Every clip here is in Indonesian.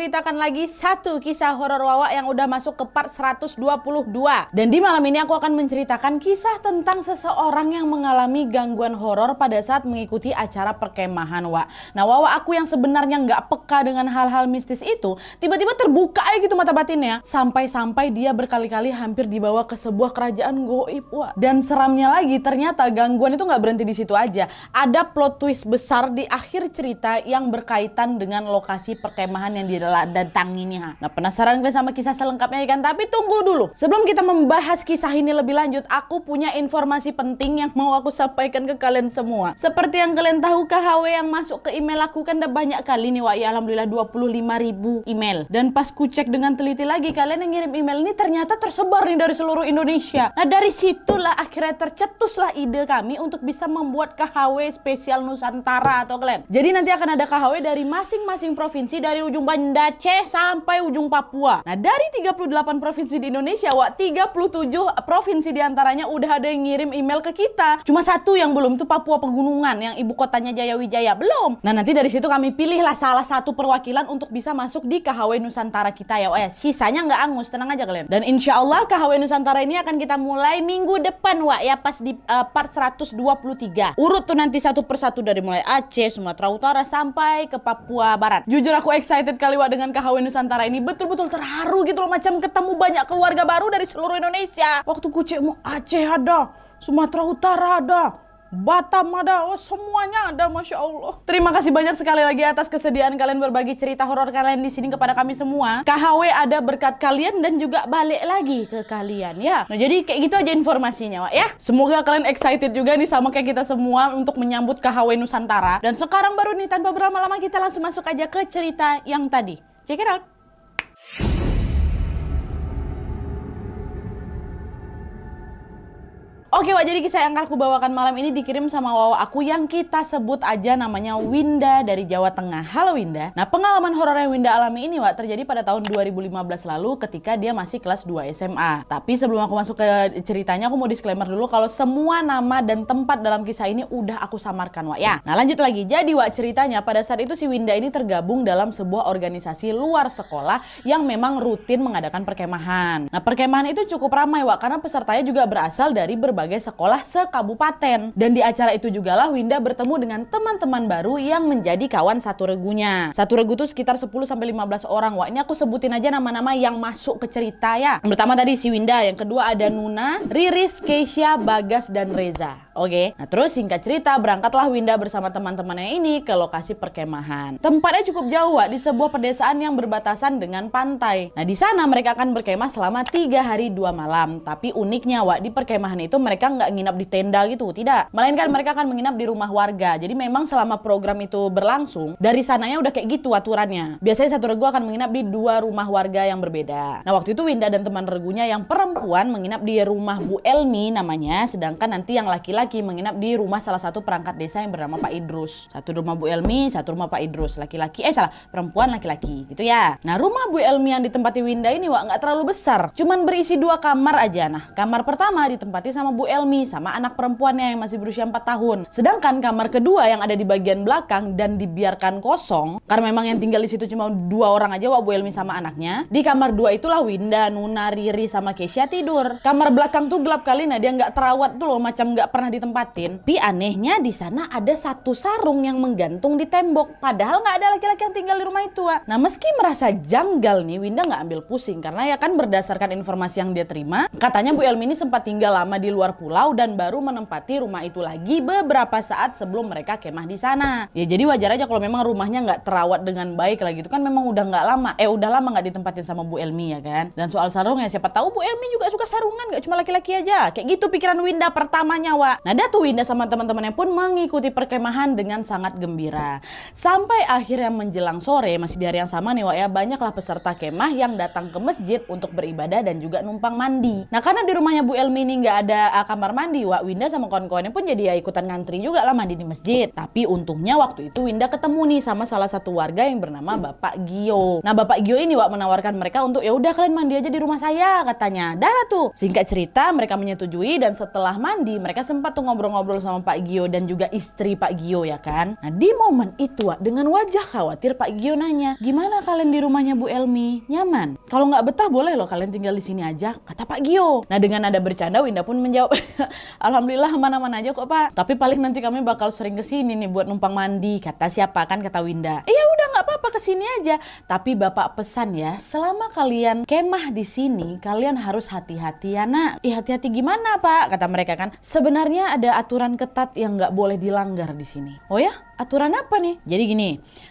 menceritakan lagi satu kisah horor Wawa yang udah masuk ke part 122. Dan di malam ini aku akan menceritakan kisah tentang seseorang yang mengalami gangguan horor pada saat mengikuti acara perkemahan, Wak. Nah, Wawa aku yang sebenarnya nggak peka dengan hal-hal mistis itu, tiba-tiba terbuka aja gitu mata batinnya. Sampai-sampai dia berkali-kali hampir dibawa ke sebuah kerajaan goib, Wak. Dan seramnya lagi, ternyata gangguan itu nggak berhenti di situ aja. Ada plot twist besar di akhir cerita yang berkaitan dengan lokasi perkemahan yang didatanginya. Nah, penasaran kalian sama kisah selengkapnya kan? Tapi tunggu dulu. Sebelum kita membahas kisah ini lebih lanjut, aku punya informasi penting yang mau aku sampaikan ke kalian semua. Seperti yang kalian tahu, KHW yang masuk ke email aku kan udah banyak kali nih, Wak. Ya, alhamdulillah 25.000 email. Dan pas ku cek dengan teliti lagi, kalian yang ngirim email ini ternyata tersebar nih dari seluruh Indonesia. Nah, dari situlah akhirnya tercetuslah ide kami untuk bisa membuat KHW spesial Nusantara atau kalian. Jadi nanti akan ada KHW dari masing-masing provinsi dari ujung Banda Aceh sampai ujung Papua. Nah, dari 38 provinsi di Indonesia, Wak, 37 provinsi diantaranya udah ada yang ngirim email ke kita. Cuma satu yang belum, itu Papua Pegunungan yang ibu kotanya Jayawijaya. Belum. Nah, nanti dari situ kami pilihlah salah satu perwakilan untuk bisa masuk di KHW Nusantara kita ya, Wak. Sisanya nggak angus, tenang aja kalian. Dan insya Allah KHW Nusantara ini akan kita mulai minggu depan, Wak, ya, pas di part 123. Urut tuh nanti satu persatu dari mulai Aceh, Sumatera Utara sampai ke Papua Barat. Jujur aku excited kali, Wak, dengan KHW Nusantara ini. Betul-betul terharu gitu loh, macam ketemu banyak keluarga baru dari seluruh Indonesia. Waktu ku cek mau Aceh ada, Sumatera Utara ada, Batam ada, oh semuanya ada, Masya Allah. Terima kasih banyak sekali lagi atas kesediaan kalian berbagi cerita horor kalian di sini kepada kami semua. KHW ada berkat kalian dan juga balik lagi ke kalian ya. Nah, jadi kayak gitu aja informasinya, Wak, ya. Semoga kalian excited juga nih sama kayak kita semua untuk menyambut KHW Nusantara. Dan sekarang baru nih, tanpa berlama-lama kita langsung masuk aja ke cerita yang tadi. Check it out. Oke, Wak, jadi kisah yang akan aku bawakan malam ini dikirim sama Wawa aku yang kita sebut aja namanya Winda dari Jawa Tengah. Halo Winda. Nah, pengalaman horor yang Winda alami ini, Wak, terjadi pada tahun 2015 lalu ketika dia masih kelas 2 SMA. Tapi sebelum aku masuk ke ceritanya, aku mau disclaimer dulu kalau semua nama dan tempat dalam kisah ini udah aku samarkan, Wak, ya. Nah, lanjut lagi. Jadi, Wak, ceritanya pada saat itu si Winda ini tergabung dalam sebuah organisasi luar sekolah yang memang rutin mengadakan perkemahan. Nah, perkemahan itu cukup ramai, Wak, karena pesertanya juga berasal dari berbagai sekolah sekabupaten. Dan di acara itu juga lah Winda bertemu dengan teman-teman baru yang menjadi kawan satu regunya. Satu regu tuh sekitar 10-15 orang. Wah, ini aku sebutin aja nama-nama yang masuk ke cerita ya. Yang pertama tadi si Winda, yang kedua ada Nuna, Riris, Keisha, Bagas, dan Reza. Oke. Nah, terus singkat cerita berangkatlah Winda bersama teman-temannya ini ke lokasi perkemahan. Tempatnya cukup jauh, Wak, di sebuah pedesaan yang berbatasan dengan pantai. Nah, di sana mereka akan berkemah selama 3 hari 2 malam. Tapi uniknya, Wak, di perkemahan itu mereka nggak nginap di tenda gitu, tidak. Melainkan mereka akan menginap di rumah warga. Jadi memang selama program itu berlangsung, dari sananya udah kayak gitu aturannya. Biasanya satu regu akan menginap di 2 rumah warga yang berbeda. Nah, waktu itu Winda dan teman regunya yang perempuan menginap di rumah Bu Elmi namanya, sedangkan nanti yang laki-laki menginap di rumah salah satu perangkat desa yang bernama Pak Idrus. Satu rumah Bu Elmi, satu rumah Pak Idrus. Perempuan laki-laki gitu ya. Nah, rumah Bu Elmi yang ditempati Winda ini, Wak, nggak terlalu besar. Cuman berisi 2 kamar aja. Nah, kamar pertama ditempati sama Bu Elmi sama anak perempuannya yang masih berusia 4 tahun. Sedangkan kamar kedua yang ada di bagian belakang dan dibiarkan kosong karena memang yang tinggal di situ cuma 2 orang aja, Wak, Bu Elmi sama anaknya. Di kamar 2 itulah Winda, Nuna, Riri sama Keisha tidur. Kamar belakang tuh gelap kali, nah dia nggak terawat tuh loh, macam nggak pernah ditempatin. Tapi anehnya di sana ada satu sarung yang menggantung di tembok. Padahal nggak ada laki-laki yang tinggal di rumah itu, Wak. Nah, meski merasa janggal nih, Winda nggak ambil pusing karena ya kan berdasarkan informasi yang dia terima, katanya Bu Elmi ini sempat tinggal lama di luar pulau dan baru menempati rumah itu lagi beberapa saat sebelum mereka kemah di sana. Ya jadi wajar aja kalau memang rumahnya nggak terawat dengan baik lagi, itu kan memang udah lama nggak ditempatin sama Bu Elmi ya kan. Dan soal sarung ya siapa tahu Bu Elmi juga suka sarungan, nggak cuma laki-laki aja. Kayak gitu pikiran Winda pertamanya, Wak. Nah, tuh Winda sama teman-temannya pun mengikuti perkemahan dengan sangat gembira. Sampai akhirnya menjelang sore, masih di hari yang sama nih, Wak, ya, banyaklah peserta kemah yang datang ke masjid untuk beribadah dan juga numpang mandi. Nah, karena di rumahnya Bu Elmi ini nggak ada kamar mandi, Wak, Winda sama kawan-kawannya pun jadi ya ikutan ngantri juga lah mandi di masjid. Tapi untungnya waktu itu Winda ketemu nih sama salah satu warga yang bernama Bapak Gio. Nah, Bapak Gio ini, Wak, menawarkan mereka untuk ya udah kalian mandi aja di rumah saya katanya. Dah lah tuh. Singkat cerita mereka menyetujui dan setelah mandi mereka sempat tuh ngobrol-ngobrol sama Pak Gio dan juga istri Pak Gio ya kan. Nah di momen itu Wak, dengan wajah khawatir Pak Gio nanya, gimana kalian di rumahnya Bu Elmi? Nyaman? Kalau nggak betah boleh loh kalian tinggal di sini aja, kata Pak Gio. Nah dengan nada bercanda Winda pun menjawab, alhamdulillah aman-aman aja kok Pak. Tapi paling nanti kami bakal sering kesini nih buat numpang mandi, kata siapa kan, kata Winda. Ya udah nggak apa-apa kesini aja. Tapi Bapak pesan ya, selama kalian kemah di sini kalian harus hati-hati ya nak. Hati-hati gimana Pak? Kata mereka kan. Sebenarnya ada aturan ketat yang nggak boleh dilanggar di sini. Oh ya? Aturan apa nih? Jadi gini,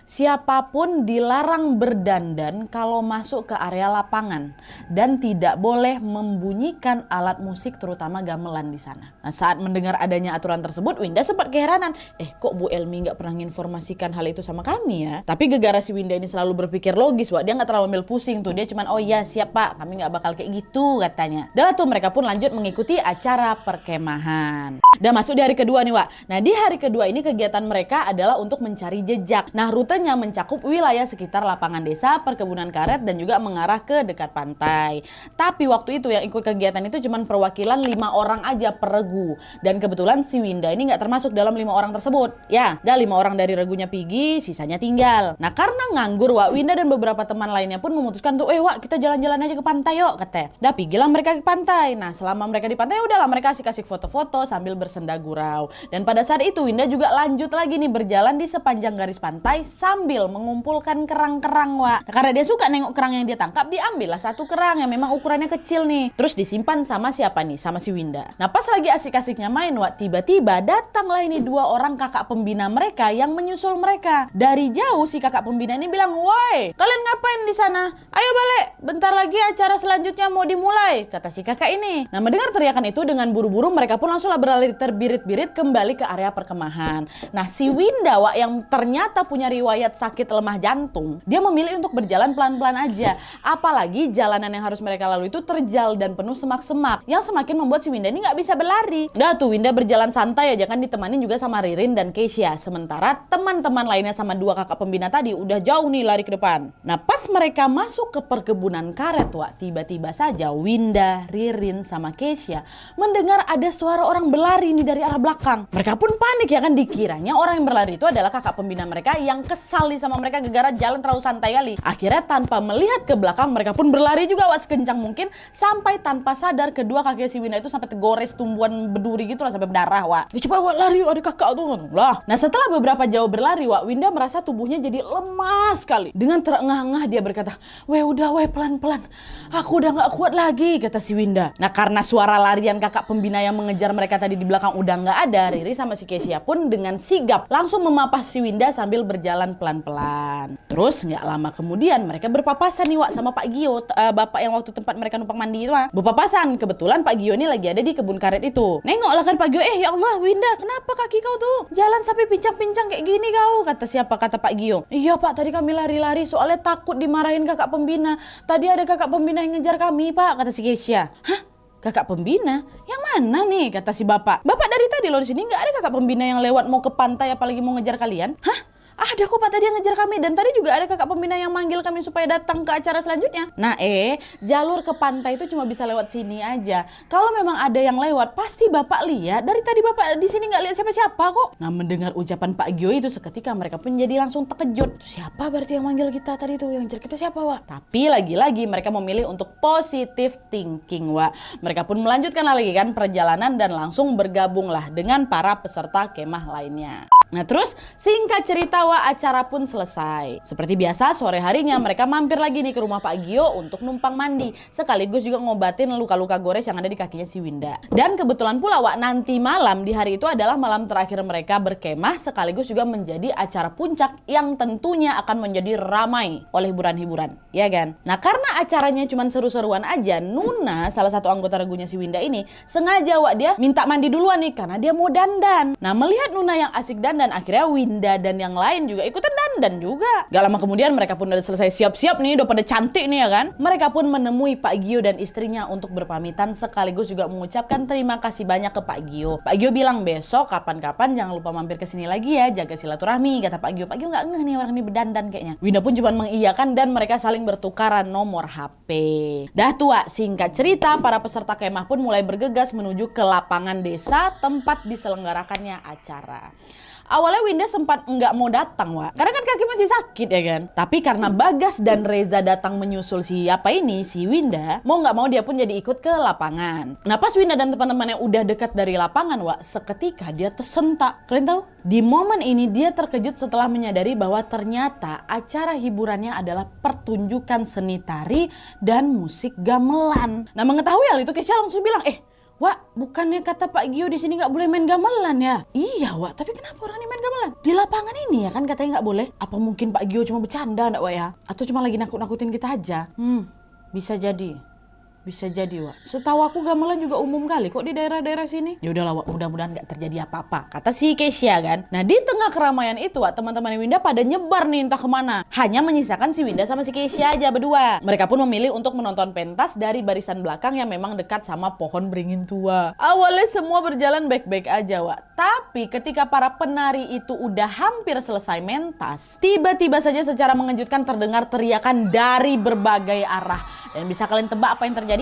siapapun dilarang berdandan kalau masuk ke area lapangan dan tidak boleh membunyikan alat musik terutama gamelan di sana. Nah saat mendengar adanya aturan tersebut, Winda sempat keheranan. Kok Bu Elmi nggak pernah menginformasikan hal itu sama kami ya? Tapi gegara si Winda ini selalu berpikir logis, Wak. Dia nggak terlalu ambil pusing tuh. Dia cuman, oh iya siap Pak, kami nggak bakal kayak gitu katanya. Dan tuh mereka pun lanjut mengikuti acara perkemahan. Dan masuk di hari kedua nih Wak. Nah di hari kedua ini kegiatan mereka adalah untuk mencari jejak. Nah rutenya mencakup wilayah sekitar lapangan desa, perkebunan karet dan juga mengarah ke dekat pantai. Tapi waktu itu yang ikut kegiatan itu cuma perwakilan 5 orang aja per regu. Dan kebetulan si Winda ini nggak termasuk dalam 5 orang tersebut. Ya, dan 5 orang dari regunya pergi, sisanya tinggal. Nah karena nganggur Wak, Winda dan beberapa teman lainnya pun memutuskan tuh, Wak kita jalan-jalan aja ke pantai yuk katanya. Dah pergilah mereka ke pantai. Nah selama mereka di pantai udahlah mereka asik-asik foto-foto sambil bersenda gurau. Dan pada saat itu Winda juga lanjut lagi nih berjalan di sepanjang garis pantai sambil mengumpulkan kerang-kerang Wak. Nah, karena dia suka nengok kerang yang dia tangkap, diambillah satu kerang yang memang ukurannya kecil nih. Terus disimpan sama siapa nih? Sama si Winda. Nah pas lagi asik-asiknya main Wak, tiba-tiba datanglah ini 2 orang kakak pembina mereka yang menyusul mereka. Dari jauh si kakak pembina ini bilang, woi kalian ngapain di sana? Ayo balik, bentar lagi acara selanjutnya mau dimulai, kata si kakak ini. Nah mendengar teriakan itu dengan buru-buru mereka pun langsunglah berlari terbirit-birit kembali ke area perkemahan. Nah si Winda Wak yang ternyata punya riwayat sakit lemah jantung, dia memilih untuk berjalan pelan-pelan aja. Apalagi jalanan yang harus mereka lalui itu terjal dan penuh semak-semak yang semakin membuat si Winda ini nggak bisa berlari. Dah tuh Winda berjalan santai aja kan, ditemani juga sama Ririn dan Keisha. Sementara teman-teman lainnya sama 2 kakak pembina tadi udah jauh nih lari ke depan. Nah pas mereka masuk ke perkebunan karet Wak, tiba-tiba saja Winda, Ririn sama Keisha mendengar ada suara orang berlari nih dari arah belakang. Mereka pun panik ya kan, dikiranya orang yang berlari itu adalah kakak pembina mereka yang kesal nih sama mereka gegara jalan terlalu santai kali. Akhirnya tanpa melihat ke belakang mereka pun berlari juga Wak sekencang mungkin, sampai tanpa sadar kedua kaki si Winda itu sampai tergores tumbuhan berduri gitu lah sampai berdarah Wak. Coba Wak lari, ada kakak tuh lah. Nah setelah beberapa jauh berlari Wak, Winda merasa tubuhnya jadi lemas sekali. Dengan terengah-engah dia berkata, udah pelan-pelan, aku udah gak kuat lagi, kata si Winda. Nah karena suara larian kakak pembina yang mengejar mereka tadi di belakang udah gak ada, Riri sama si Keisha pun dengan sigap langsung memapah si Winda sambil berjalan pelan-pelan. Terus gak lama kemudian mereka berpapasan nih Wak sama Pak Gio, bapak yang waktu tempat mereka numpang mandi itu Wak. Berpapasan, kebetulan Pak Gio ini lagi ada di kebun karet itu. Nengoklah kan Pak Gio, ya Allah Winda kenapa kaki kau tuh jalan sampai pincang-pincang kayak gini kau, kata siapa, kata Pak Gio. Iya Pak, tadi kami lari-lari soalnya takut dimarahin kakak pembina. Tadi ada kakak pembina yang ngejar kami Pak, kata si Keisha. Hah? Kakak pembina? Yang mana nih? Kata si bapak. Bapak dari tadi loh di sini nggak ada kakak pembina yang lewat mau ke pantai apalagi mau ngejar kalian. Hah? Ada kok Pak tadi yang ngejar kami, dan tadi juga ada kakak pembina yang manggil kami supaya datang ke acara selanjutnya. Nah jalur ke pantai itu cuma bisa lewat sini aja. Kalau memang ada yang lewat pasti Bapak lihat. Dari tadi Bapak di sini nggak lihat siapa-siapa kok. Nah mendengar ucapan Pak Gio itu seketika mereka pun jadi langsung terkejut. Siapa berarti yang manggil kita tadi tuh, yang ngejar kita siapa Wak? Tapi lagi-lagi mereka memilih untuk positive thinking Wak. Mereka pun melanjutkan lagi kan perjalanan dan langsung bergabunglah dengan para peserta kemah lainnya. Nah terus singkat cerita Wak, acara pun selesai. Seperti biasa sore harinya mereka mampir lagi nih ke rumah Pak Gio untuk numpang mandi, sekaligus juga ngobatin luka-luka gores yang ada di kakinya si Winda. Dan kebetulan pula Wak, nanti malam di hari itu adalah malam terakhir mereka berkemah, sekaligus juga menjadi acara puncak yang tentunya akan menjadi ramai oleh hiburan-hiburan, ya kan? Nah karena acaranya cuma seru-seruan aja, Nuna salah satu anggota regunya si Winda ini sengaja Wak dia minta mandi duluan nih karena dia mau dandan. Nah melihat Nuna yang asik dandan dan akhirnya Winda dan yang lain juga ikutan dandan juga. Gak lama kemudian mereka pun udah selesai siap-siap nih, udah pada cantik nih ya kan. Mereka pun menemui Pak Gio dan istrinya untuk berpamitan sekaligus juga mengucapkan terima kasih banyak ke Pak Gio. Pak Gio bilang besok kapan-kapan jangan lupa mampir ke sini lagi ya, jaga silaturahmi, kata Pak Gio. Pak Gio nggak ngeh nih orang ini berdandan kayaknya. Winda pun cuma mengiyakan dan mereka saling bertukaran nomor HP. Dah tua, singkat cerita para peserta kemah pun mulai bergegas menuju ke lapangan desa tempat diselenggarakannya acara. Awalnya Winda sempat nggak mau datang, Wak. Karena kan kaki masih sakit ya kan. Tapi karena Bagas dan Reza datang menyusul si Winda, mau nggak mau dia pun jadi ikut ke lapangan. Nah pas Winda dan teman-temannya udah dekat dari lapangan, Wak, seketika dia tersentak. Kalian tahu? Di momen ini dia terkejut setelah menyadari bahwa ternyata acara hiburannya adalah pertunjukan seni tari dan musik gamelan. Nah mengetahui hal itu Kesha langsung bilang, Wak, bukannya kata Pak Gio di sini nggak boleh main gamelan ya? Iya, Wak. Tapi kenapa orang ini main gamelan? Di lapangan ini ya kan katanya nggak boleh. Apa mungkin Pak Gio cuma bercanda, Wak ya? Atau cuma lagi nakut-nakutin kita aja? Bisa jadi. Bisa jadi, Wak. Setahu aku gamelan juga umum kali kok di daerah-daerah sini. Ya udahlah, Wak, mudah-mudahan nggak terjadi apa-apa, kata si Kesha kan. Nah di tengah keramaian itu, Wak, teman-teman Winda pada nyebar nih entah kemana. Hanya menyisakan si Winda sama si Kesha aja berdua. Mereka pun memilih untuk menonton pentas dari barisan belakang yang memang dekat sama pohon beringin tua. Awalnya semua berjalan baik-baik aja, Wak. Tapi ketika para penari itu udah hampir selesai mentas, tiba-tiba saja secara mengejutkan terdengar teriakan dari berbagai arah. Dan bisa kalian tebak apa yang terjadi?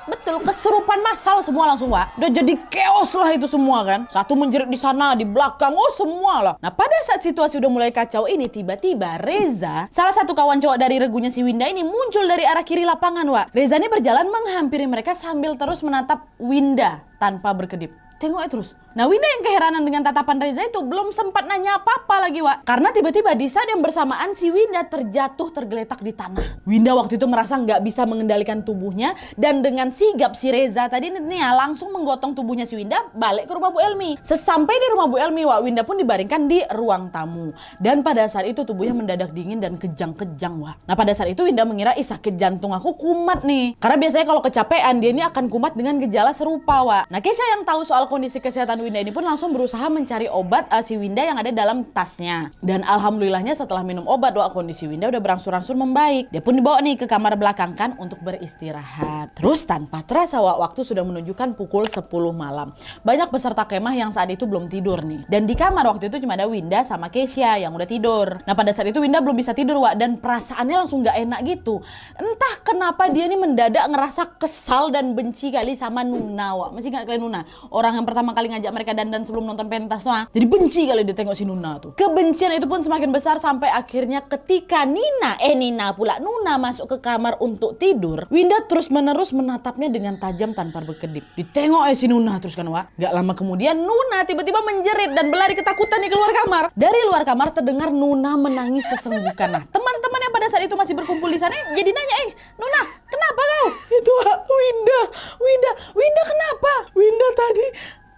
Betul, kesurupan massal semua langsung, Wak. Udah jadi chaos lah itu semua kan. Satu menjerit di sana, di belakang, semua lah. Nah pada saat situasi udah mulai kacau ini, tiba-tiba Reza, salah satu kawan cowok dari regunya si Winda ini, muncul dari arah kiri lapangan, Wak. Reza ini berjalan menghampiri mereka sambil terus menatap Winda tanpa berkedip. Tengoknya terus. Nah Winda yang keheranan dengan tatapan Reza itu belum sempat nanya apa-apa lagi, Wak. Karena tiba-tiba di saat yang bersamaan si Winda terjatuh tergeletak di tanah. Winda waktu itu merasa nggak bisa mengendalikan tubuhnya. Dan dengan sigap si Reza tadi nih langsung menggotong tubuhnya si Winda balik ke rumah Bu Elmi. Sesampai di rumah Bu Elmi, Wak, Winda pun dibaringkan di ruang tamu. Dan pada saat itu tubuhnya mendadak dingin dan kejang-kejang, Wak. Nah pada saat itu Winda mengira sakit jantung aku kumat nih. Karena biasanya kalau kecapean dia ini akan kumat dengan gejala serupa, Wak. Nah Kesha yang tahu soal kondisi kesehatan Winda ini pun langsung berusaha mencari obat si Winda yang ada dalam tasnya. Dan alhamdulillahnya setelah minum obat, Wak, kondisi Winda udah berangsur-angsur membaik. Dia pun dibawa nih ke kamar belakang kan untuk beristirahat. Terus tanpa terasa, Wak, waktu sudah menunjukkan pukul 10 malam. Banyak peserta kemah yang saat itu belum tidur nih. Dan di kamar waktu itu cuma ada Winda sama Kesha yang udah tidur. Nah pada saat itu Winda belum bisa tidur, Wak, dan perasaannya langsung gak enak gitu. Entah kenapa dia nih mendadak ngerasa kesal dan benci kali sama Nuna, Wak. Masih ingat kalian Nuna? Orang yang pertama kali ngajak mereka dandan sebelum nonton pentas, Wak. Jadi benci kali dia tengok si Nuna tuh. Kebencian itu pun semakin besar sampai akhirnya ketika Nuna masuk ke kamar untuk tidur, Winda terus-menerus menatapnya dengan tajam tanpa berkedip. Ditengok si Nuna terus kan, Wak. Gak lama kemudian Nuna tiba-tiba menjerit dan berlari ketakutan nih keluar kamar. Dari luar kamar terdengar Nuna menangis sesenggukan. Nah teman-teman yang pada saat itu masih berkumpul di sana jadi nanya, Nuna, kenapa kau? Itu Winda kenapa? Winda tadi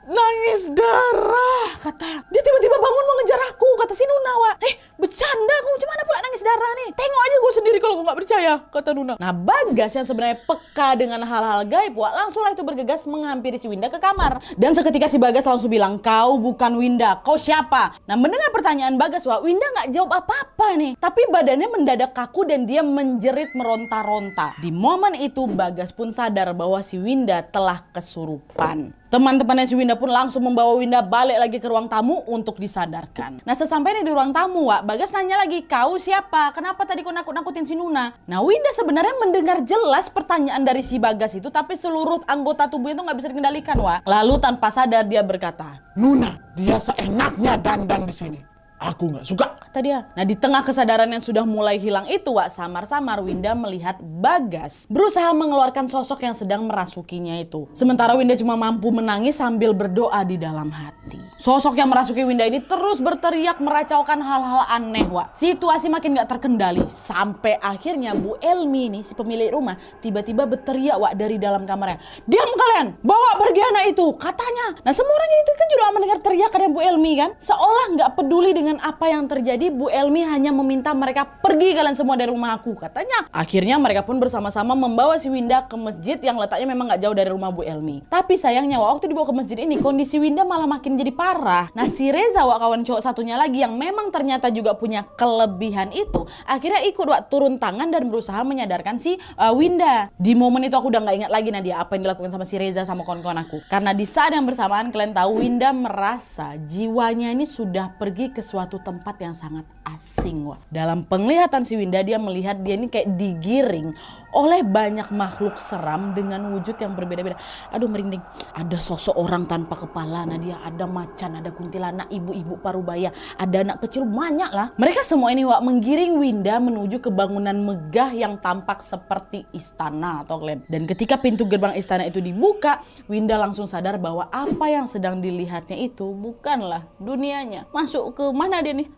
nangis darah, katanya. Dia tiba-tiba bangun mau ngejar aku, kata si Nuna, Wak. Bercanda kamu, gimana pula nangis darah nih? Tengok aja gue sendiri kalau gue gak percaya, kata Nuna. Nah Bagas yang sebenarnya peka dengan hal-hal gaib, Wak, langsung lah itu bergegas menghampiri si Winda ke kamar. Dan seketika si Bagas langsung bilang, kau bukan Winda, kau siapa? Nah mendengar pertanyaan Bagas, Wak, Winda gak jawab apa-apa nih. Tapi badannya mendadak kaku dan dia menjerit meronta-ronta. Di momen itu Bagas pun sadar bahwa si Winda telah kesurupan. Teman-temannya si Winda pun langsung membawa Winda balik lagi ke ruang tamu untuk disadarkan. Nah sesampainya di ruang tamu, Wak, Bagas nanya lagi, kau siapa? Kenapa tadi kau nakut-nakutin si Nuna? Nah Winda sebenarnya mendengar jelas pertanyaan dari si Bagas itu, tapi seluruh anggota tubuhnya itu gak bisa dikendalikan, Wak. Lalu tanpa sadar dia berkata, Nuna, dia seenaknya dandan di sini. Aku nggak suka, kata dia. Nah di tengah kesadaran yang sudah mulai hilang itu, Wak, samar-samar Winda melihat Bagas berusaha mengeluarkan sosok yang sedang merasukinya itu. Sementara Winda cuma mampu menangis sambil berdoa di dalam hati. Sosok yang merasuki Winda ini terus berteriak meracaukan hal-hal aneh, Wak. Situasi makin gak terkendali sampai akhirnya Bu Elmi nih, si pemilik rumah, tiba-tiba berteriak, Wak, dari dalam kamarnya. Diam kalian, bawa pergi anak itu, katanya. Nah semua orang jadi terkejut, Wak, mendengar teriakan Bu Elmi kan, seolah gak peduli dengan dengan apa yang terjadi, Bu Elmi hanya meminta mereka pergi kalian semua dari rumah aku, katanya. Akhirnya mereka pun bersama-sama membawa si Winda ke masjid yang letaknya memang gak jauh dari rumah Bu Elmi. Tapi sayangnya waktu dibawa ke masjid ini, kondisi Winda malah makin jadi parah. Nah, si Reza kawan cowok satunya lagi yang memang ternyata juga punya kelebihan itu, akhirnya ikut turun tangan dan berusaha menyadarkan si Winda. Di momen itu aku udah gak ingat lagi Nadia apa yang dilakukan sama si Reza sama kawan-kawan aku. Karena di saat yang bersamaan kalian tahu Winda merasa jiwanya ini sudah pergi ke suatu tempat yang sangat asing. Dalam penglihatan si Winda, dia melihat dia ini kayak digiring oleh banyak makhluk seram dengan wujud yang berbeda-beda. Aduh merinding. Ada sosok orang tanpa kepala Nadia, ada macan, ada kuntilanak, ibu-ibu parubaya, ada anak kecil, banyak lah. Mereka semua ini menggiring Winda menuju ke bangunan megah yang tampak seperti istana atau kalian. Dan ketika pintu gerbang istana itu dibuka, Winda langsung sadar bahwa apa yang sedang dilihatnya itu bukanlah dunianya. Masuk ke mana dia nih?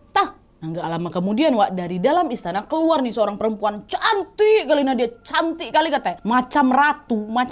Nggak lama kemudian dari dalam istana keluar nih seorang perempuan cantik kali Nadia, cantik kali katanya, macam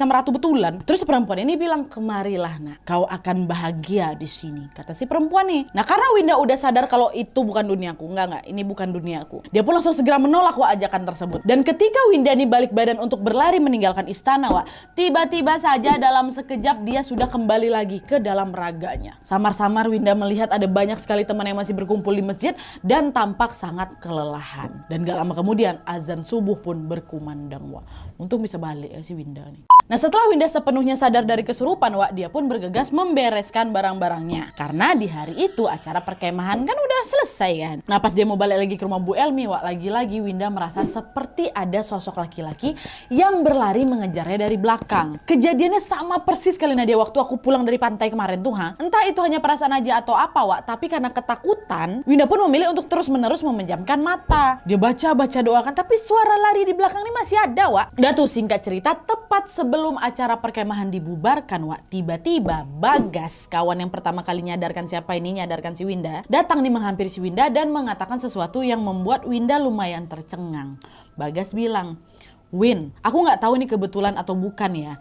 ratu betulan. Terus perempuan ini bilang, kemarilah nak, kau akan bahagia di sini, kata si perempuan nih. Nah karena Winda udah sadar kalau itu bukan duniaku, enggak, ini bukan duniaku, dia pun langsung segera menolak ajakan tersebut. Dan ketika Winda nih balik badan untuk berlari meninggalkan istana tiba-tiba saja dalam sekejap dia sudah kembali lagi ke dalam raganya. Samar-samar Winda melihat ada banyak sekali teman yang masih berkumpul di masjid dan tampak sangat kelelahan. Dan gak lama kemudian azan subuh pun berkumandang. Untung bisa balik ya si Winda nih. Nah setelah Winda sepenuhnya sadar dari kesurupan dia pun bergegas membereskan barang-barangnya. Karena di hari itu acara perkemahan kan udah selesai kan. Nah pas dia mau balik lagi ke rumah Bu Elmi lagi-lagi Winda merasa seperti ada sosok laki-laki yang berlari mengejarnya dari belakang. Kejadiannya sama persis kali Nadia waktu aku pulang dari pantai kemarin tuh Entah itu hanya perasaan aja atau apa tapi karena ketakutan Winda pun memilih untuk terus-menerus memejamkan mata. Dia baca doakan, tapi suara lari di belakang ini masih ada Udah tuh singkat cerita, tepat sebelum acara perkemahan dibubarkan tiba-tiba Bagas, kawan yang pertama kali nyadarkan si Winda, datang nih menghampiri si Winda dan mengatakan sesuatu yang membuat Winda lumayan tercengang. Bagas bilang, Win, aku nggak tahu ini kebetulan atau bukan ya,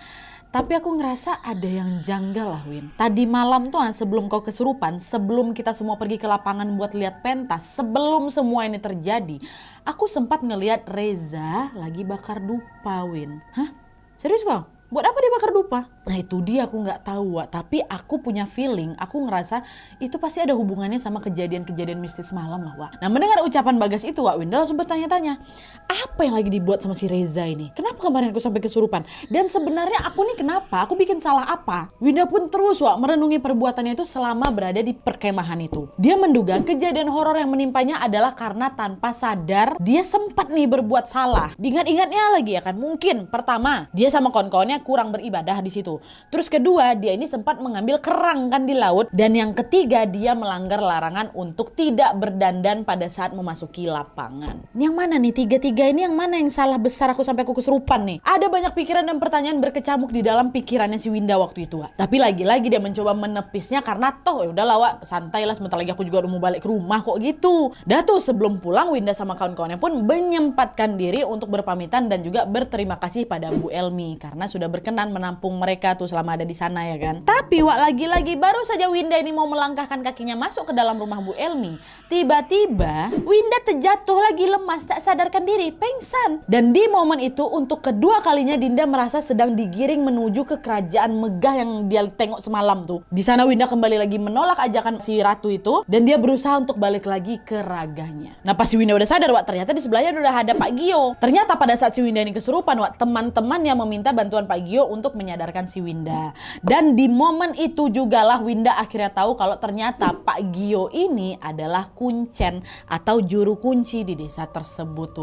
tapi aku ngerasa ada yang janggal lah Win. Tadi malam tuh sebelum kau kesurupan, sebelum kita semua pergi ke lapangan buat lihat pentas, sebelum semua ini terjadi, aku sempat ngelihat Reza lagi bakar dupa Win. Hah? Serius kau? Buat apa dia bakar dupa? Nah itu dia aku nggak tahu tapi aku punya feeling, aku ngerasa itu pasti ada hubungannya sama kejadian-kejadian mistis malam lah Nah mendengar ucapan Bagas itu Winda langsung bertanya-tanya, apa yang lagi dibuat sama si Reza ini? Kenapa kemarin aku sampai kesurupan? Dan sebenarnya aku nih kenapa? Aku bikin salah apa? Winda pun terus merenungi perbuatannya itu selama berada di perkemahan itu. Dia menduga kejadian horor yang menimpanya adalah karena tanpa sadar dia sempat nih berbuat salah. Diingat-ingatnya lagi ya kan, mungkin pertama dia sama kawan-kawannya kurang beribadah di situ. Terus kedua, dia ini sempat mengambil kerang kan di laut. Dan yang ketiga, dia melanggar larangan untuk tidak berdandan pada saat memasuki lapangan. Ini yang mana nih? Tiga-tiga ini yang mana yang salah besar aku sampai aku kesurupan nih? Ada banyak pikiran dan pertanyaan berkecamuk di dalam pikirannya si Winda waktu itu. Tapi lagi-lagi dia mencoba menepisnya karena toh udahlah santai lah, sebentar lagi aku juga udah mau balik ke rumah kok gitu. Dah tuh sebelum pulang Winda sama kawan-kawannya pun menyempatkan diri untuk berpamitan dan juga berterima kasih pada Bu Elmi karena sudah berkenan menampung mereka tuh selama ada di sana ya kan. Tapi lagi-lagi baru saja Winda ini mau melangkahkan kakinya masuk ke dalam rumah Bu Elmi, tiba-tiba Winda terjatuh lagi lemas, tak sadarkan diri, pingsan. Dan di momen itu untuk kedua kalinya Dinda merasa sedang digiring menuju ke kerajaan megah yang dia tengok semalam tuh. Di sana Winda kembali lagi menolak ajakan si ratu itu dan dia berusaha untuk balik lagi ke raganya. Nah pas si Winda udah sadar ternyata di sebelahnya udah ada Pak Gio. Ternyata pada saat si Winda ini kesurupan teman-teman yang meminta bantuan Pak Gio untuk menyadarkan si Winda. Dan di momen itu jugalah Winda akhirnya tahu kalau ternyata Pak Gio ini adalah kuncen atau juru kunci di desa tersebut.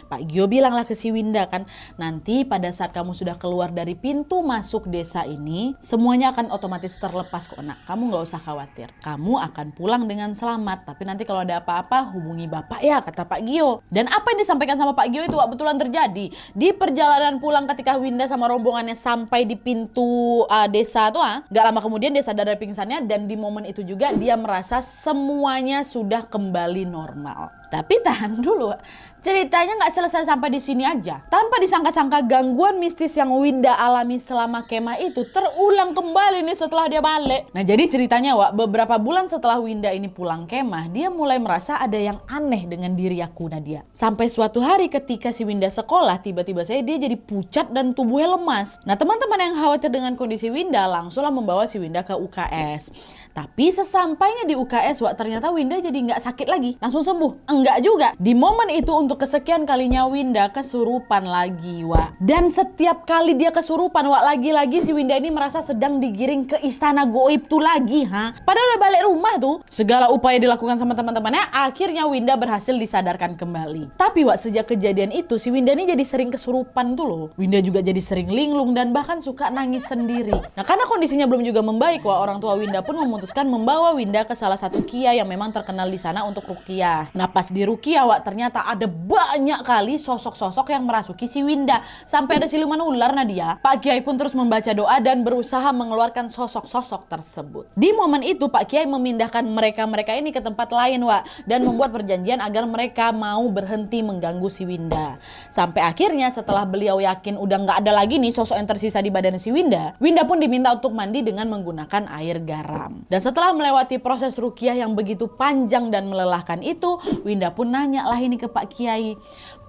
Pak Gio bilanglah ke si Winda kan, nanti pada saat kamu sudah keluar dari pintu masuk desa ini, semuanya akan otomatis terlepas kok nak. Kamu gak usah khawatir. Kamu akan pulang dengan selamat. Tapi nanti kalau ada apa-apa hubungi bapak ya, kata Pak Gio. Dan apa yang disampaikan sama Pak Gio itu betulan terjadi. Di perjalanan pulang ketika Winda sama rombongannya sampai di pintu desa tuh gak lama kemudian dia sadar dari pingsannya dan di momen itu juga dia merasa semuanya sudah kembali normal. Tapi tahan dulu, ceritanya nggak selesai sampai di sini aja. Tanpa disangka-sangka gangguan mistis yang Winda alami selama kemah itu terulang kembali nih setelah dia balik. Nah jadi ceritanya Wak, beberapa bulan setelah Winda ini pulang kemah, dia mulai merasa ada yang aneh dengan diri aku Nadia. Sampai suatu hari ketika si Winda sekolah, tiba-tiba dia jadi pucat dan tubuhnya lemas. Nah teman-teman yang khawatir dengan kondisi Winda langsunglah membawa si Winda ke UKS. Tapi sesampainya di UKS Wak, ternyata Winda jadi nggak sakit lagi, langsung sembuh. Enggak juga. Di momen itu untuk kesekian kalinya Winda kesurupan lagi Wak. Dan setiap kali dia kesurupan Wak, lagi-lagi si Winda ini merasa sedang digiring ke istana goib tuh lagi Padahal udah balik rumah tuh. Segala upaya dilakukan sama teman-temannya, akhirnya Winda berhasil disadarkan kembali. Tapi Wak, sejak kejadian itu si Winda ini jadi sering kesurupan tuh loh. Winda juga jadi sering linglung dan bahkan suka nangis sendiri. Nah karena kondisinya belum juga membaik Wak, orang tua Winda pun memutuskan membawa Winda ke salah satu kiai yang memang terkenal di sana untuk ruqyah. Nah pas di ruqyah Wak, ternyata ada banyak kali sosok-sosok yang merasuki si Winda. Sampai ada siluman ular Nadia. Pak Kiai pun terus membaca doa dan berusaha mengeluarkan sosok-sosok tersebut. Di momen itu Pak Kiai memindahkan mereka-mereka ini ke tempat lain Wak, dan membuat perjanjian agar mereka mau berhenti mengganggu si Winda. Sampai akhirnya setelah beliau yakin udah nggak ada lagi nih sosok yang tersisa di badan si Winda, Winda pun diminta untuk mandi dengan menggunakan air garam. Dan setelah melewati proses ruqyah yang begitu panjang dan melelahkan itu, Winda pun nanya lah ini ke Pak Kiai.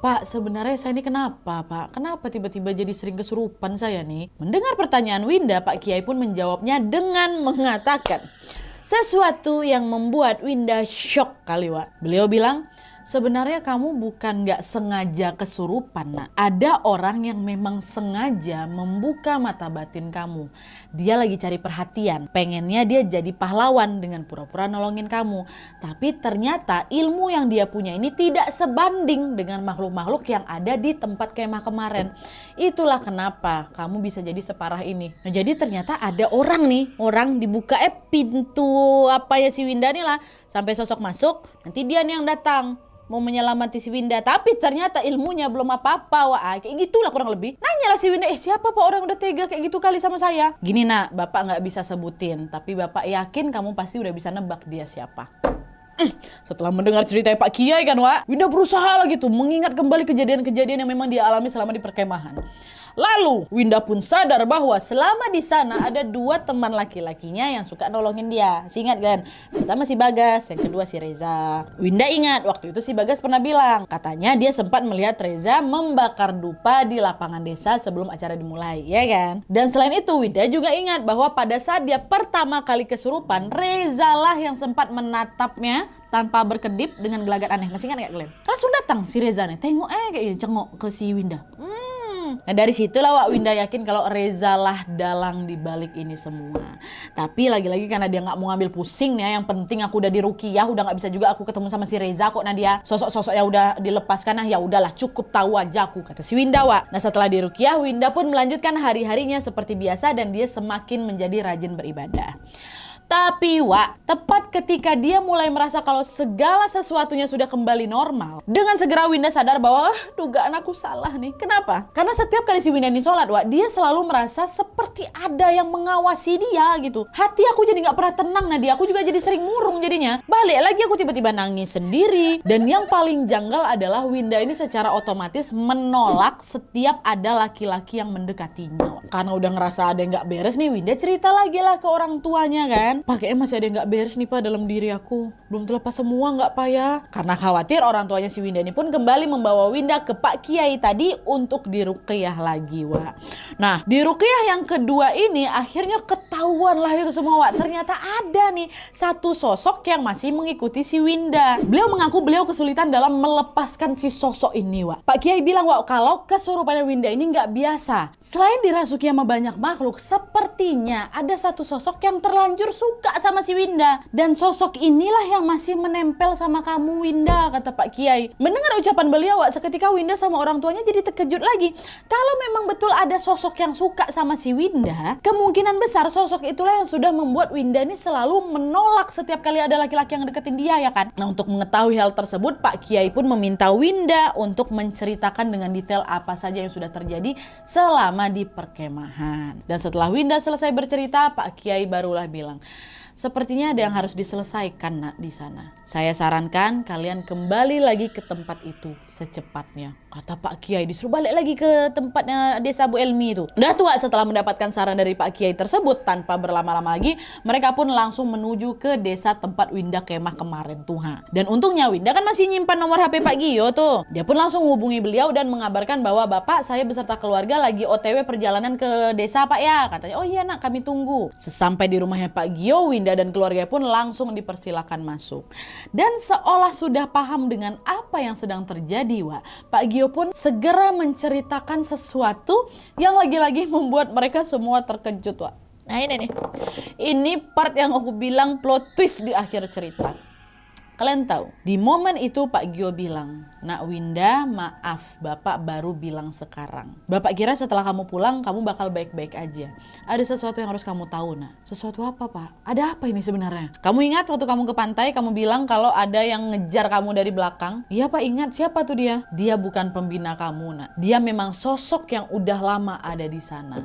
Pak, sebenarnya saya ini kenapa Pak? Kenapa tiba-tiba jadi sering kesurupan saya nih? Mendengar pertanyaan Winda, Pak Kiai pun menjawabnya dengan mengatakan sesuatu yang membuat Winda shock kali Wak. Beliau bilang, sebenarnya kamu bukan gak sengaja kesurupan. Nah, ada orang yang memang sengaja membuka mata batin kamu. Dia lagi cari perhatian. Pengennya dia jadi pahlawan dengan pura-pura nolongin kamu. Tapi ternyata ilmu yang dia punya ini tidak sebanding dengan makhluk-makhluk yang ada di tempat kemah kemarin. Itulah kenapa kamu bisa jadi separah ini. Nah, jadi ternyata ada orang nih. Orang dibuka pintu si Winda nih lah. Sampai sosok masuk, nanti dia nih yang datang. Mau menyelamati si Winda, tapi ternyata ilmunya belum apa-apa Wak. Kayak gitulah kurang lebih. Nanyalah si Winda, siapa Pak orang udah tega kayak gitu kali sama saya? Gini Nak, Bapak nggak bisa sebutin, tapi Bapak yakin kamu pasti udah bisa nebak dia siapa. Setelah mendengar cerita Pak Kiai kan Wak, Winda berusaha lagi tuh mengingat kembali kejadian-kejadian yang memang dia alami selama di perkemahan. Lalu Winda pun sadar bahwa selama di sana ada dua teman laki-lakinya yang suka nolongin dia. Ingat kan? Pertama si Bagas, yang kedua si Reza. Winda ingat waktu itu si Bagas pernah bilang, katanya dia sempat melihat Reza membakar dupa di lapangan desa sebelum acara dimulai, ya kan? Dan selain itu Winda juga ingat bahwa pada saat dia pertama kali kesurupan, Reza lah yang sempat menatapnya tanpa berkedip dengan gelagat aneh. Masih ingat gak kalian? Langsung datang si Reza nih, tengok kayak gini, cengok ke si Winda. Nah dari situlah Wak, Winda yakin kalau Reza lah dalang di balik ini semua. Tapi lagi-lagi karena dia nggak mau ngambil pusing nih, yang penting aku udah di ruqyah, udah nggak bisa juga aku ketemu sama si Reza kok Nadia. Sosok-sosok yang udah dilepaskan, ya udahlah cukup tahu aja aku, kata si Winda Wak. Nah setelah di ruqyah, Winda pun melanjutkan hari-harinya seperti biasa dan dia semakin menjadi rajin beribadah. Tapi Wak, tepat ketika dia mulai merasa kalau segala sesuatunya sudah kembali normal, dengan segera Winda sadar bahwa dugaan aku salah nih. Kenapa? Karena setiap kali si Winda ini sholat Wak, dia selalu merasa seperti ada yang mengawasi dia gitu. Hati aku jadi gak pernah tenang Nadia, aku juga jadi sering murung jadinya. Balik lagi aku tiba-tiba nangis sendiri. Dan yang paling janggal adalah Winda ini secara otomatis menolak setiap ada laki-laki yang mendekatinya Wak. Karena udah ngerasa ada yang gak beres nih, Winda cerita lagi lah ke orang tuanya kan. Pakainya masih ada yang gak beres nih Pak dalam diri aku. Belum terlepas semua gak Pak ya? Karena khawatir orang tuanya si Winda ini pun kembali membawa Winda ke Pak Kiai tadi untuk diruqyah lagi Wak. Nah di ruqyah yang kedua ini akhirnya ketahuan lah itu semua Wak. Ternyata ada nih satu sosok yang masih mengikuti si Winda. Beliau mengaku beliau kesulitan dalam melepaskan si sosok ini Wak. Pak Kiai bilang Wak, kalau kesurupan Winda ini gak biasa. Selain dirasuki sama banyak makhluk, sepertinya ada satu sosok yang terlanjur suka sama si Winda. Dan sosok inilah yang masih menempel sama kamu Winda, kata Pak Kiai. Mendengar ucapan beliau Wak, seketika Winda sama orang tuanya jadi terkejut lagi. Kalau memang betul ada sosok yang suka sama si Winda, kemungkinan besar sosok itulah yang sudah membuat Winda ini selalu menolak setiap kali ada laki-laki yang deketin dia ya kan. Nah untuk mengetahui hal tersebut, Pak Kiai pun meminta Winda untuk menceritakan dengan detail apa saja yang sudah terjadi selama di perkemahan. Dan setelah Winda selesai bercerita, Pak Kiai barulah bilang, sepertinya ada yang harus diselesaikan nak di sana. Saya sarankan kalian kembali lagi ke tempat itu secepatnya. Kata Pak Kiai, disuruh balik lagi ke tempatnya desa Bu Elmi itu. Udah tua, setelah mendapatkan saran dari Pak Kiai tersebut, tanpa berlama-lama lagi, mereka pun langsung menuju ke desa tempat Winda kemah kemarin tuh. Dan untungnya Winda kan masih nyimpan nomor HP Pak Gio tuh. Dia pun langsung hubungi beliau dan mengabarkan bahwa bapak saya beserta keluarga lagi OTW perjalanan ke desa Pak ya. Katanya, oh iya nak, kami tunggu. Sesampai di rumahnya Pak Gio, Winda dan keluarga pun langsung dipersilakan masuk. Dan seolah sudah paham dengan apa yang sedang terjadi, Pak Gio pun segera menceritakan sesuatu yang lagi-lagi membuat mereka semua terkejut, Wak. Nah ini nih, ini part yang aku bilang plot twist di akhir cerita. Kalian tahu, di momen itu Pak Gio bilang, nak Winda maaf bapak baru bilang sekarang. Bapak kira setelah kamu pulang kamu bakal baik-baik aja. Ada sesuatu yang harus kamu tahu nak. Sesuatu apa Pak? Ada apa ini sebenarnya? Kamu ingat waktu kamu ke pantai kamu bilang kalau ada yang ngejar kamu dari belakang? Iya Pak ingat, siapa tuh dia? Dia bukan pembina kamu nak. Dia memang sosok yang udah lama ada di sana.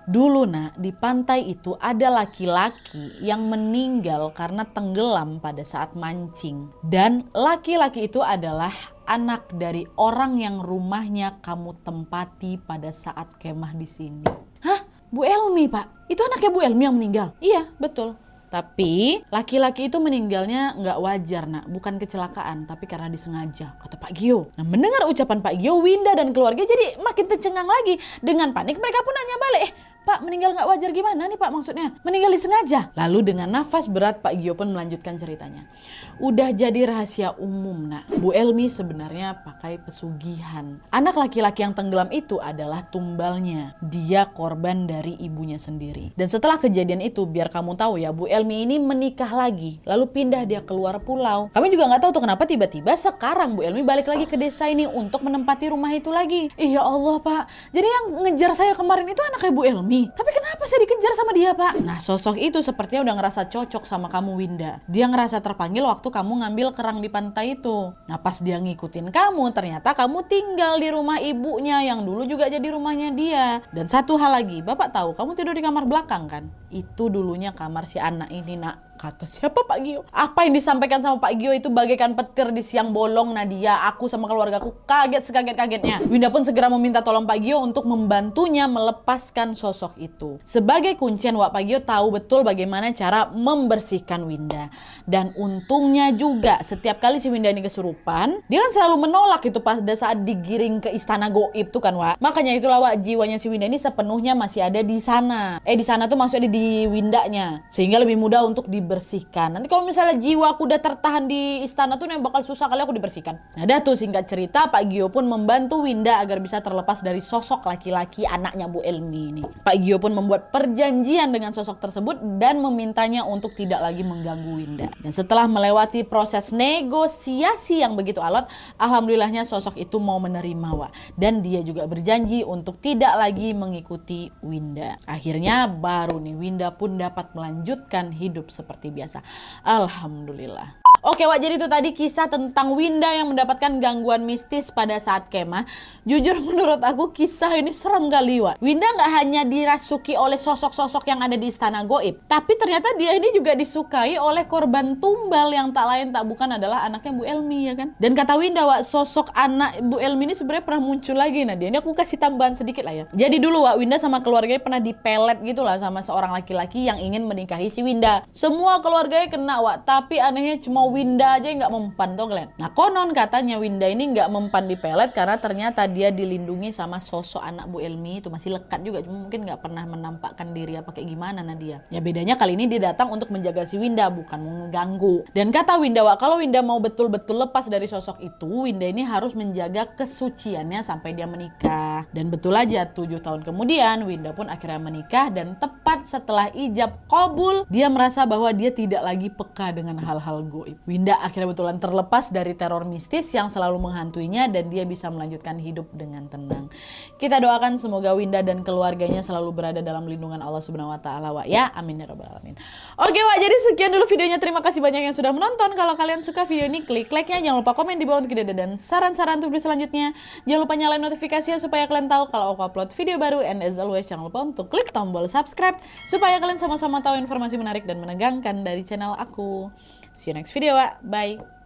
Dulu nak, di pantai itu ada laki-laki yang meninggal karena tenggelam pada saat mancing. Dan laki-laki itu adalah anak dari orang yang rumahnya kamu tempati pada saat kemah di sini. Hah? Bu Elmi Pak? Itu anaknya Bu Elmi yang meninggal? Iya, betul. Tapi laki-laki itu meninggalnya nggak wajar nak, bukan kecelakaan tapi karena disengaja, kata Pak Gio. Nah mendengar ucapan Pak Gio, Winda dan keluarga jadi makin tercengang lagi. Dengan panik mereka pun nanya balik, Pak meninggal nggak wajar gimana nih Pak maksudnya? Meninggal disengaja? Lalu dengan nafas berat Pak Gio pun melanjutkan ceritanya. Udah jadi rahasia umum nak, Bu Elmi sebenarnya pakai pesugihan. Anak laki-laki yang tenggelam itu adalah tumbalnya. Dia korban dari ibunya sendiri. Dan setelah kejadian itu biar kamu tahu ya, Bu Elmi ini menikah lagi. Lalu pindah dia keluar pulau. Kami juga nggak tahu tuh kenapa tiba-tiba sekarang Bu Elmi balik lagi ke desa ini untuk menempati rumah itu lagi. Iya Allah Pak. Jadi yang ngejar saya kemarin itu anaknya Bu Elmi. Tapi kenapa saya dikejar sama dia Pak? Nah sosok itu sepertinya udah ngerasa cocok sama kamu Winda. Dia ngerasa terpanggil waktu kamu ngambil kerang di pantai itu. Nah pas dia ngikutin kamu ternyata kamu tinggal di rumah ibunya yang dulu juga jadi rumahnya dia. Dan satu hal lagi, Bapak tahu kamu tidur di kamar belakang kan? Itu dulunya kamar si anak ini nak. Kata siapa Pak Gio? Apa yang disampaikan sama Pak Gio itu bagaikan petir di siang bolong Nadia. Aku sama keluargaku kaget sekaget-kagetnya. Winda pun segera meminta tolong Pak Gio untuk membantunya melepaskan sosok itu. Sebagai kuncian Pak Gio tahu betul bagaimana cara membersihkan Winda. Dan untungnya juga setiap kali si Winda ini kesurupan, dia kan selalu menolak itu pada saat digiring ke istana goib tuh kan Wak. Makanya itulah Wak, jiwanya si Winda ini sepenuhnya masih ada di sana. Di sana tuh maksudnya di Windanya. Sehingga lebih mudah untuk dibersihkan. Nanti kalau misalnya jiwa aku udah tertahan di istana tuh yang bakal susah kali aku dibersihkan. Nah dah tuh singkat cerita Pak Gio pun membantu Winda agar bisa terlepas dari sosok laki-laki anaknya Bu Elmi ini. Pak Gio pun membuat perjanjian dengan sosok tersebut dan memintanya untuk tidak lagi mengganggu Winda. Dan setelah melewati proses negosiasi yang begitu alot, alhamdulillahnya sosok itu mau menerima Wak. Dan dia juga berjanji untuk tidak lagi mengikuti Winda. Akhirnya baru nih Winda pun dapat melanjutkan hidup seperti biasa. Alhamdulillah. Oke Wak, jadi itu tadi kisah tentang Winda yang mendapatkan gangguan mistis pada saat kemah. Jujur menurut aku kisah ini serem kali Wak. Winda nggak hanya dirasuki oleh sosok-sosok yang ada di istana goib, tapi ternyata dia ini juga disukai oleh korban tumbal yang tak lain tak bukan adalah anaknya Bu Elmi ya kan. Dan kata Winda Wak, sosok anak Bu Elmi ini sebenarnya pernah muncul lagi. Nah dia ini aku kasih tambahan sedikit lah ya. Jadi dulu Wak, Winda sama keluarganya pernah dipelet gitu lah sama seorang laki-laki yang ingin menikahi si Winda. Semua keluarganya kena Wak, tapi anehnya cuma Winda aja nggak mempan tuh kalian. Nah konon katanya Winda ini nggak mempan di pelet karena ternyata dia dilindungi sama sosok anak Bu Elmi itu, masih lekat juga, cuma mungkin nggak pernah menampakkan diri apa kayak gimana Nadia. Ya bedanya kali ini dia datang untuk menjaga si Winda, bukan mengganggu. Dan kata Winda Wak, kalau Winda mau betul-betul lepas dari sosok itu, Winda ini harus menjaga kesuciannya sampai dia menikah. Dan betul aja 7 tahun kemudian Winda pun akhirnya menikah, dan tepat setelah ijab kabul dia merasa bahwa dia tidak lagi peka dengan hal-hal goib. Winda akhirnya betulan terlepas dari teror mistis yang selalu menghantuinya dan dia bisa melanjutkan hidup dengan tenang. Kita doakan semoga Winda dan keluarganya selalu berada dalam lindungan Allah Subhanahu wa taala, Wak, ya. Amin ya rabbal alamin. Oke, Wak, jadi sekian dulu videonya. Terima kasih banyak yang sudah menonton. Kalau kalian suka video ini, klik like-nya. Jangan lupa komen di bawah untuk ide dan saran-saran untuk video selanjutnya. Jangan lupa nyalain notifikasinya supaya kalian tahu kalau aku upload video baru. And as always, jangan lupa untuk klik tombol subscribe supaya kalian sama-sama tahu informasi menarik dan menegangkan dari channel aku. See you next video, Wak. Bye.